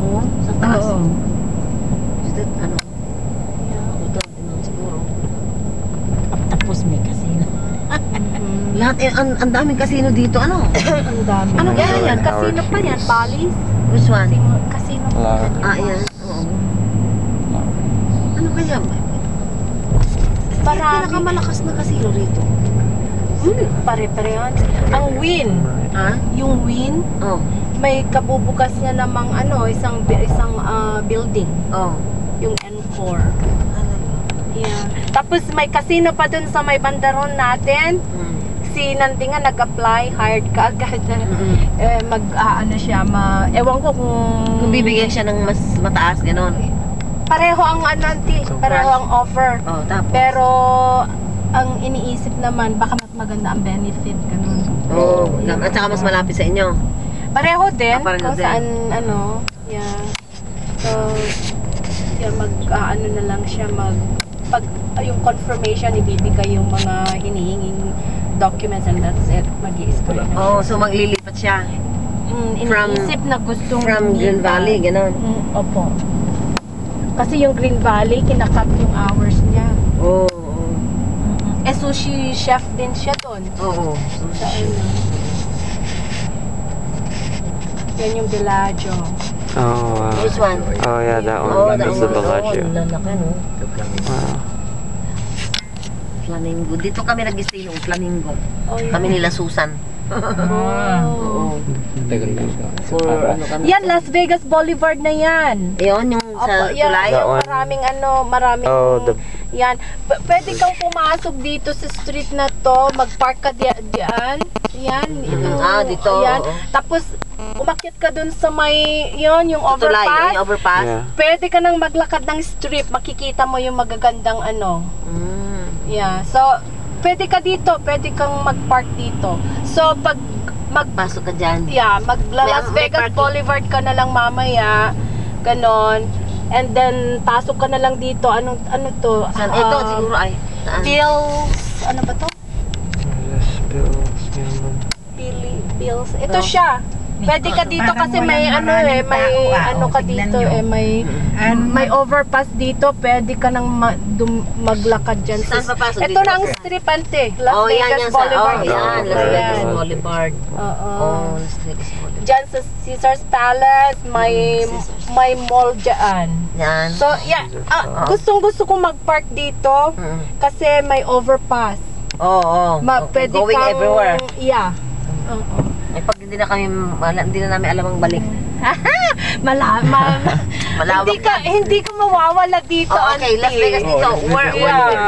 doon, sa taas. Oo. Ano? Ito, doon siguro. Tapos may casino. Lahat, ang daming casino dito, ano? Ang dami. Ano Enjoy kaya yan? an hour. Casino pa yan? Bali's? Which one? Casino pa Wala. yan. Yan. Oo. Ano kaya? Marami. Pinakamalakas na casino rito. Pare-parehan. Ang Win. Ha? Yung Win, Oh. may kabubukas niya namang isang building. Oh. Yung N4. Yeah. Tapos may casino pa dun sa may bandaron natin. Si Nandi nga nag-apply, hired ka agad. Ano siya, ewan ko Kung bibigyan siya ng mas mataas, gano'n. pareho ang pareho ang offer. Oh, tapos. Pero ang iniisip naman, baka mas maganda ang benefit, ganun. Oh, at saka mas malapit sa inyo. Pareho din, Pareho kung din. saan, yeah. So, yeah, ano na lang siya, pag yung confirmation, ibibigay yung mga hinihinging documents and that's it, mag-i-start na. Oh, so maglilipat siya. Iniisip na gustong From Green Valley, gano'n. Opo. Kasi yung Green Valley, kinakat yung hours niya. Oo. Sushi chef din siya doon. Oo. Sa yan yung Bellagio. Oh, wow. Which one? Oh, yeah, that one. Oh, That's the Bellagio. Lalaki, no? Wow. Flamingo. Dito kami nag-stay yung Flamingo. Oh, Kami nila Susan. Oo. For ano kami. Yan, Las Vegas Boulevard na yan. Yun, yung sa Yan, tulay. That one. maraming Oh, yan. Pwede kang pumasok dito sa street na to, mag-park ka diyan. Yan, ito. Dito. Yan. Oo. Tapos umakyat ka dun sa may yung Tulay, overpass. yung overpass. Yeah. Pwede ka nang maglakad ng strip, makikita mo yung magagandang Yeah. So, pwede ka dito, pwede kang mag-park dito. So, pag Pasok ka dyan. Las May Vegas parking. Boulevard ka na lang mamaya, ganon. And then, pasok ka na lang dito. Ano to? Saan? Ito, siguro ay. Saan? Bills, ano ba to? Bills. Ito siya. Pwede ka dito kasi may ka dito may overpass dito, pwede ka nang maglakad dyan. Saan papasok Ito dito? na ang strip ante, Las yan, Vegas yan. Boulevard. Yan, Las Ayan. Vegas Boulevard. Oo. Las Vegas Boulevard. Diyan sa Caesar's Palace, may mall dyan. Yan. So, gustong-gusto kong mag-park dito kasi may overpass. Oo. Pwede Going kang, everywhere. Yeah. Oo. Ay, pag hindi na namin alam ang balik. Malawak. Malawak. Hindi ka mawawala dito. Oh, okay, Las Vegas dito. Yeah.